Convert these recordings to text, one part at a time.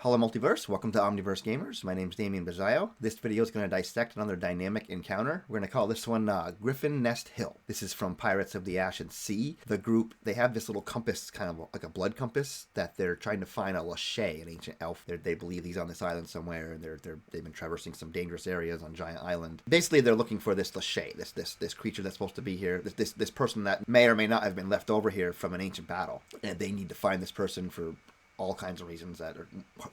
Hello Multiverse, welcome to Omniverse Gamers. My name is Damien Bazzaio. This video is going to dissect another dynamic encounter. We're going to call this one Griffin Nest Hill. This is from Pirates of the Ashen Sea. The group, they have this little compass, kind of like a blood compass, that they're trying to find a Lachey, an ancient elf. They believe he's on this island somewhere, and they've been traversing some dangerous areas on Giant Island. Basically, they're looking for this Lachey, this creature that's supposed to be here, this person that may or may not have been left over here from an ancient battle. And they need to find this person for all kinds of reasons that are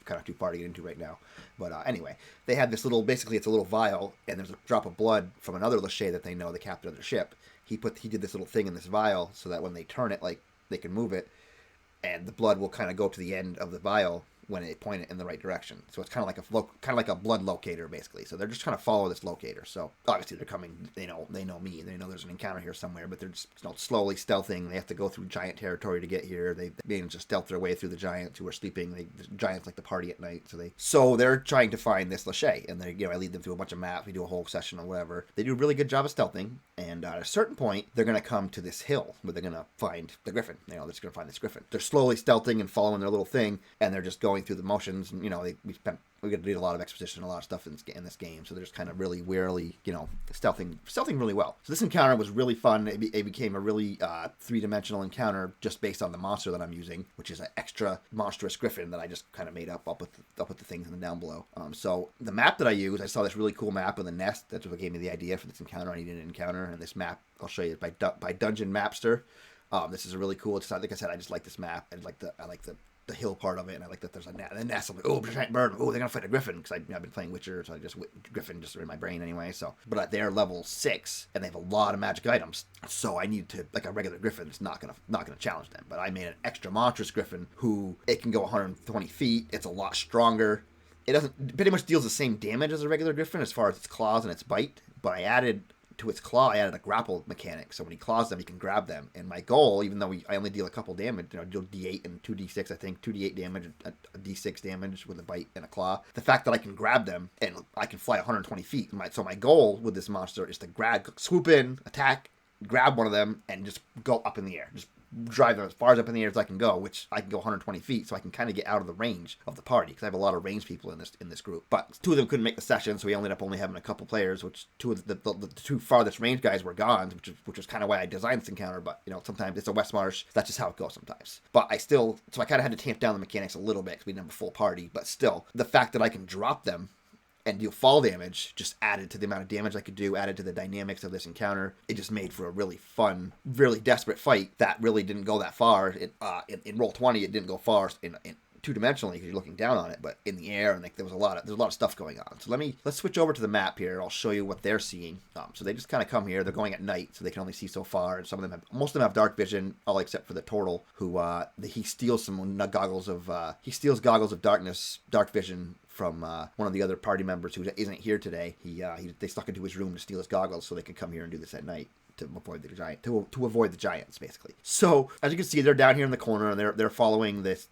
kind of too far to get into right now. But anyway, they had this little, basically it's a little vial, and there's a drop of blood from another Lachey that they know, the captain of their ship. He did this little thing in this vial so that when they turn it, like, they can move it, and the blood will kind of go to the end of the vial when they point it in the right direction. So it's kind of like a blood locator, basically. So they're just trying to follow this locator. So obviously they're coming. They know me. They know there's an encounter here somewhere. But they're just slowly stealthing. They have to go through giant territory to get here. They manage to stealth their way through the giants who are sleeping. The giants like to party at night. So they're trying to find this Lachey, and I lead them through a bunch of maps. We do a whole session or whatever. They do a really good job of stealthing. And at a certain point, they're going to come to this hill where they're going to find the griffin. They're just going to find this griffin. They're slowly stealthing and following their little thing, and they're just going through the motions. And, we got to do a lot of exposition, a lot of stuff in this game. So they're just kind of really warily, stealthing really well. So this encounter was really fun. It became a really three-dimensional encounter just based on the monster that I'm using, which is an extra monstrous griffin that I just kind of made up with the things in the down below. So the map that I use, I saw this really cool map of the nest. That's what gave me the idea for this encounter. I needed an encounter, and this map, I'll show you, by Dungeon Mapster. This is a really cool. It's like I said, I just like this map. I like the hill part of it, and I like that there's a nest. I'm like, oh, giant bird. Oh, they're gonna fight a griffin, because I've been playing Witcher, so Griffin just in my brain anyway. So, but they're level 6, and they have a lot of magic items. So I need to, like, a regular griffin is not gonna challenge them. But I made an extra monstrous griffin who it can go 120 feet. It's a lot stronger. It pretty much deals the same damage as a regular griffin as far as its claws and its bite. But I added to its claw, I added a grapple mechanic, so when he claws them, he can grab them. And my goal, even though I only deal a couple damage, deal D8 and 2D6, I think, 2D8 damage, a D6 damage with a bite and a claw. The fact that I can grab them, and I can fly 120 feet. So my goal with this monster is to swoop in, attack, grab one of them, and just go up in the air. Just drive them as far up in the air as I can go, which I can go 120 feet, so I can kind of get out of the range of the party, because I have a lot of range people in this group. But 2 of them couldn't make the session, so we ended up only having a couple players, which 2 of the 2 farthest range guys were gone, which was kind of why I designed this encounter. But sometimes it's a West Marsh. That's just how it goes sometimes. But I kind of had to tamp down the mechanics a little bit because we didn't have a full party. But still, the fact that I can drop them and deal fall damage just added to the amount of damage I could do, added to the dynamics of this encounter. It just made for a really fun, really desperate fight that really didn't go that far. In Roll20, it didn't go far in two-dimensionally because you're looking down on it, but in the air, and there's a lot of stuff going on. So let's switch over to the map here. I'll show you what they're seeing. So they just kind of come here. They're going at night, so they can only see so far. And most of them have dark vision, all except for the turtle, who he steals goggles of darkness, dark vision from one of the other party members who isn't here today. They stuck into his room to steal his goggles so they could come here and do this at night to avoid the giants, basically. So as you can see, they're down here in the corner, and they're following this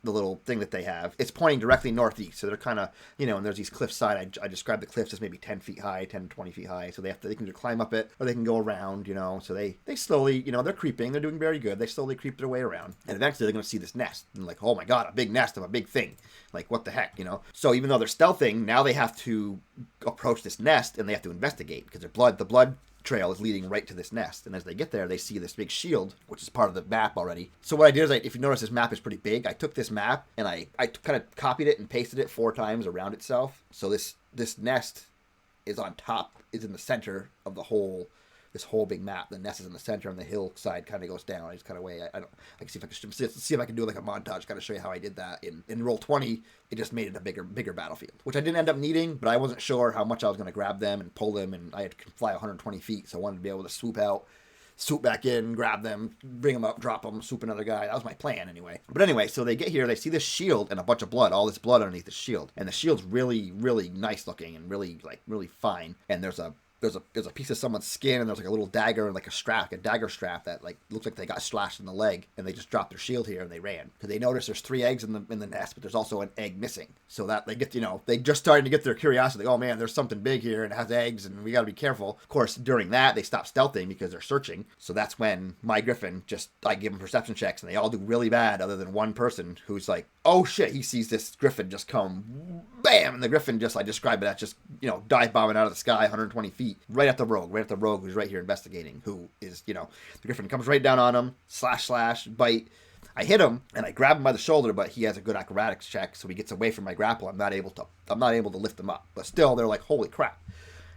the little thing that they have. It's pointing directly northeast, so they're kind of, and there's these cliff side. I described the cliffs as maybe 10 feet high, 10 to 20 feet high, so they can either climb up it, or they can go around, so they slowly, they're creeping, they're doing very good, they slowly creep their way around, and eventually they're going to see this nest, and like, oh my god, a big nest of a big thing, like, what the heck, So even though they're stealthing, now they have to approach this nest, and they have to investigate, because the blood trail is leading right to this nest, and as they get there, they see this big shield, which is part of the map already. So what I did is, if you notice, this map is pretty big. I took this map and I kind of copied it and pasted it 4 times around itself. So this nest is on top, is in the center of this whole big map. The nest is in the center, and the hillside kind of goes down. I just kind of I can see if I can do like a montage, kind of show you how I did that. In Roll20, it just made it a bigger battlefield, which I didn't end up needing, but I wasn't sure how much I was going to grab them and pull them, and I had to fly 120 feet, so I wanted to be able to swoop out, swoop back in, grab them, bring them up, drop them, swoop another guy. That was my plan anyway. But anyway, so they get here, they see this shield and a bunch of blood, all this blood underneath the shield, and the shield's really, really nice looking and really fine, and there's a there's a piece of someone's skin, and there's like a little dagger and like a dagger strap that like looks like they got slashed in the leg, and they just dropped their shield here and they ran because they noticed there's 3 eggs in the nest, but there's also an egg missing. So that they get, they just starting to get their curiosity. Like, oh man, there's something big here and it has eggs, and we got to be careful. Of course, during that they stop stealthing because they're searching. So that's when my Griffin I give them perception checks, and they all do really bad, other than one person who's like, oh shit, he sees this Griffin just come, bam, and the Griffin I describe it as just, dive bombing out of the sky 120 feet, right at the rogue who's right here investigating, who is, the Griffin comes right down on him, slash, bite. I hit him and I grab him by the shoulder, but he has a good acrobatics check, so he gets away from my grapple. I'm not able to lift him up, but still they're like, holy crap.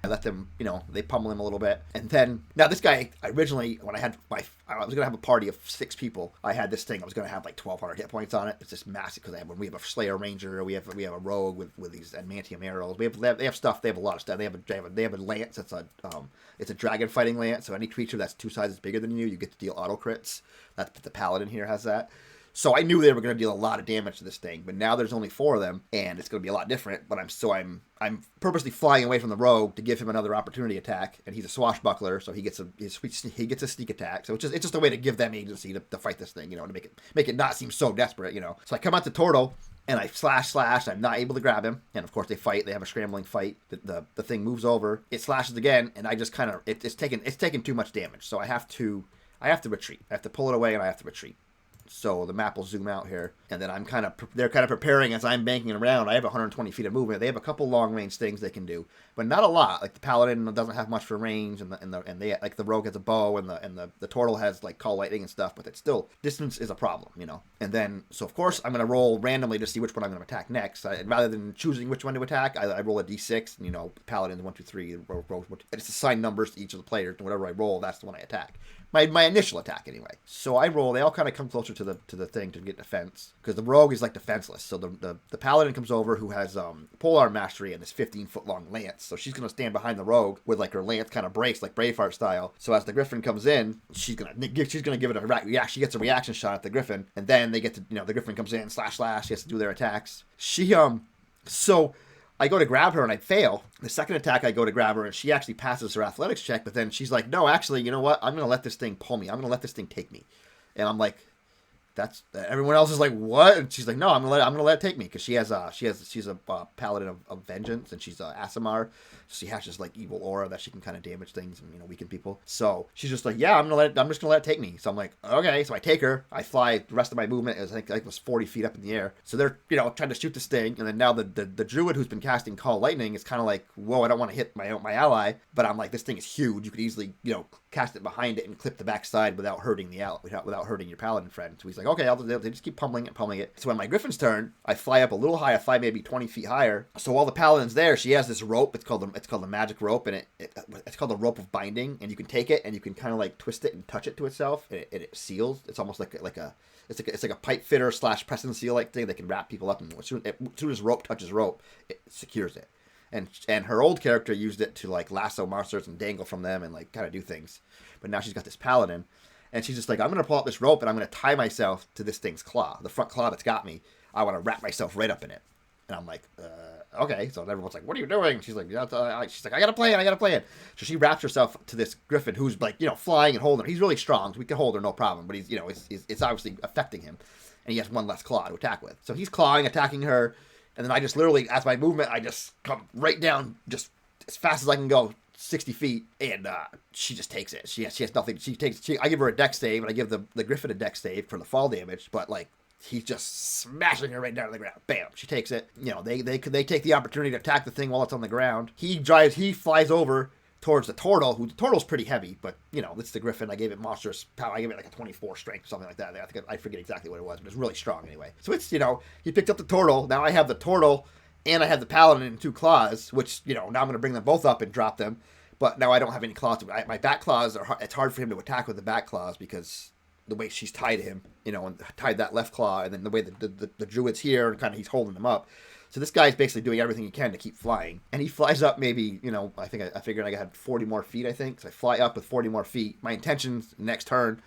I let them, they pummel him a little bit. And then, now this guy, originally, when I was going to have a party of 6 people, I had this thing, I was going to have like 1,200 hit points on it. It's just massive, because we have a Slayer Ranger, we have a Rogue with these adamantium arrows. They have stuff, they have a lot of stuff. They have a lance, it's a dragon fighting lance, so any creature that's 2 sizes bigger than you get to deal auto crits. That's the Paladin here has that. So I knew they were going to deal a lot of damage to this thing, but now there's only 4 of them, and it's going to be a lot different. But I'm purposely flying away from the rogue to give him another opportunity attack, and he's a swashbuckler, so he gets a sneak attack. So it's just a way to give them agency to fight this thing, to make it not seem so desperate, So I come out to Tortle, and I slash. I'm not able to grab him, and of course they fight. They have a scrambling fight. The thing moves over. It slashes again, and I just kind of it's taken too much damage. So I have to retreat. I have to pull it away, and I have to retreat. So the map will zoom out here, and then they're kind of preparing as I'm banking around. I have 120 feet of movement. They have a couple long range things they can do, but not a lot. Like the Paladin doesn't have much for range, and they like the Rogue has a bow, and the Tortle has like call lightning and stuff. But it's still, distance is a problem, And then so of course I'm gonna roll randomly to see which one I'm gonna attack next. Rather than choosing which one to attack, I roll a d6. And, Paladins 1, 2, 3. Rogues 1, 2. It's assigned numbers to each of the players, and whatever I roll, that's the one I attack. My initial attack anyway. So I roll. They all kind of come closer to the thing to get defense, because the Rogue is like defenseless. So the Paladin comes over, who has polearm mastery and this 15-foot long lance. So she's gonna stand behind the Rogue with like her lance kind of braced like Braveheart style. So as the Griffin comes in, she's gonna give it a reaction. She gets a reaction shot at the Griffin, and then they get to the Griffin comes in slash. She has to do their attacks. So I go to grab her and I fail. The second attack, I go to grab her and she actually passes her athletics check, but then she's like, no, actually, you know what? I'm going to let this thing pull me. I'm going to let this thing take me. And I'm like, everyone else is like, what? And she's like, no, I'm gonna let it take me, because she's a paladin of vengeance, and she's Aasimar. She has this like evil aura that she can kind of damage things and weaken people. So she's just like, yeah, I'm just gonna let it take me. So I'm like, okay. So I take her. I fly. The rest of my movement is I think it was 40 feet up in the air. So they're trying to shoot this thing, and then now the druid who's been casting call lightning is kind of like, whoa, I don't want to hit my ally, but I'm like, this thing is huge. You could easily cast it behind it and clip the backside without hurting without hurting your paladin friend. So he's like, okay, they just keep pummeling it. So when my Griffin's turn, I fly up a little high. I fly maybe 20 feet higher. So while the paladin's there, she has this rope. It's called the magic rope, and it's called the rope of binding. And you can take it and you can kind of like twist it and touch it to itself, and it seals. It's almost like a pipe fitter / press and seal like thing that can wrap people up. And as soon as rope touches rope, it secures it. And her old character used it to like lasso monsters and dangle from them and like kind of do things. But now she's got this paladin, and she's just like, I'm going to pull out this rope and I'm going to tie myself to this thing's claw, the front claw that's got me. I want to wrap myself right up in it. And I'm like, okay. So everyone's like, what are you doing? She's like, I got to play it. So she wraps herself to this Griffin who's like, flying and holding her. He's really strong, so we can hold her no problem. But he's, it's obviously affecting him. And he has one less claw to attack with. So he's clawing, attacking her. And then I just literally, as my movement, I just come right down just as fast as I can go, 60 feet, and she just takes it. She has nothing. I give her a dex save, and I give the Griffin a dex save for the fall damage, but like, he's just smashing her right down to the ground. Bam! She takes it. They take the opportunity to attack the thing while it's on the ground. He flies over towards the Tortle, who the Tortle's pretty heavy, but it's the Griffin. I gave it monstrous power. I gave it like a 24 strength or something like that. I forget exactly what it was, but it's really strong anyway. So it's, he picked up the Tortle. Now I have the Tortle and I have the Paladin in 2 claws, which, now I'm going to bring them both up and drop them. But now I don't have any claws. My back claws it's hard for him to attack with the back claws because the way she's tied him, and tied that left claw, and then the way the druid's here and kind of he's holding them up. So this guy's basically doing everything he can to keep flying. And he flies up maybe, I figured I had 40 more feet, I think. So I fly up with 40 more feet. My intention's next turn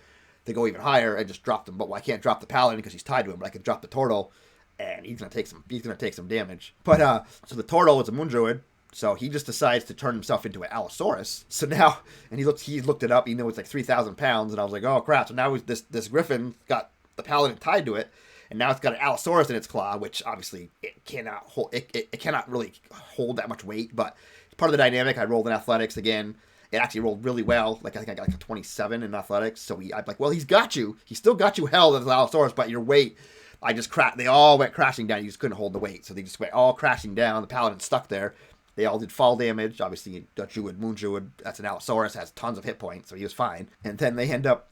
to go even higher and just drop them. But I can't drop the Paladin because he's tied to him. But I can drop the Tortle, and he's gonna take some damage. But so the Tortle is a Moon Druid. So he just decides to turn himself into an Allosaurus. So now, and he looked it up. He knew it's like 3,000 pounds, and I was like, oh crap! So now this griffin got the paladin tied to it, and now it's got an Allosaurus in its claw, which obviously it cannot hold. It cannot really hold that much weight. But part of the dynamic, I rolled in athletics again. It actually rolled really well. Like I think I got like a 27 in athletics. So I'm like, well, he's got you. He still got you held as an Allosaurus, but your weight. I just cracked. They all went crashing down. You just couldn't hold the weight, so they just went all crashing down. The paladin stuck there. They all did fall damage. Obviously, Dutch Druid, Moon Druid, that's an Allosaurus, has tons of hit points, so he was fine. And then they end up,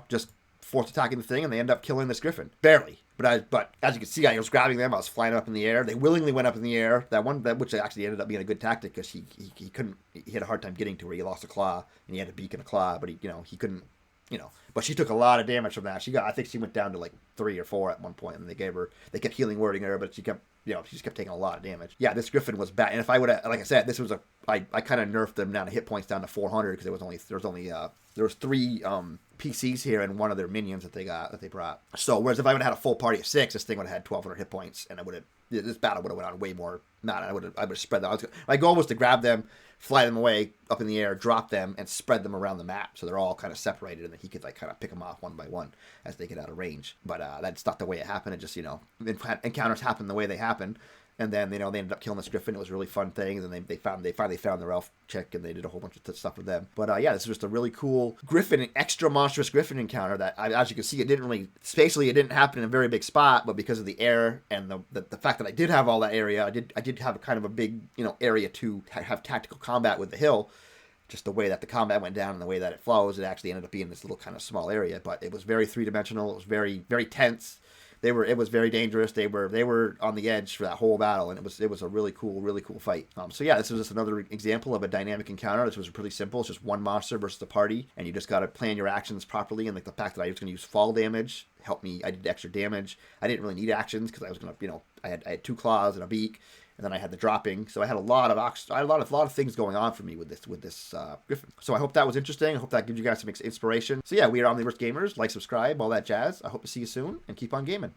just force attacking the thing, and they end up killing this griffin. Barely. But as you can see, I was grabbing them. I was flying up in the air. They willingly went up in the air. Which actually ended up being a good tactic because he couldn't. He had a hard time getting to where he lost a claw, and he had a beak and a claw, but he couldn't. But she took a lot of damage from that. I think she went down to like 3 or 4 at one point, and they kept healing wording her, but she just kept taking a lot of damage. Yeah, this griffin was bad. And if I would have, like I said, I kind of nerfed them down to hit points down to 400 because there was 3 PCs here and one of their minions that they brought. So whereas if I would have had a full party of 6, this thing would have had 1,200 hit points, and this battle would have went on way more. I would have spread them. My goal was to grab them, fly them away up in the air, drop them, and spread them around the map so they're all kind of separated, and then he could like kind of pick them off one by one as they get out of range. But that's not the way it happened. It just encounters happen the way they happen. And then, they ended up killing this griffin. It was a really fun thing. And then they finally found their elf chick, and they did a whole bunch of stuff with them. But yeah, this is just a really cool griffin, an extra monstrous griffin encounter that, as you can see, it didn't happen in a very big spot, but because of the air and the fact that I did have all that area, I did have kind of a big, area to have tactical combat with the hill. Just the way that the combat went down and the way that it flows, it actually ended up being this little kind of small area. But it was very 3-dimensional. It was very, very tense. It was very dangerous. They were on the edge for that whole battle, and it was a really cool fight. So yeah, this was just another example of a dynamic encounter. This was pretty simple. It's just one monster versus the party, and you just got to plan your actions properly. And like the fact that I was going to use fall damage helped me. I did extra damage. I didn't really need actions because I was going to, I had 2 claws and a beak, and then I had the dropping. So I had a lot of things going on for me with this griffin. So I hope that was interesting. I hope that gives you guys some inspiration. So yeah, we are Omniverse Gamers. Like, subscribe, all that jazz. I hope to see you soon, and keep on gaming.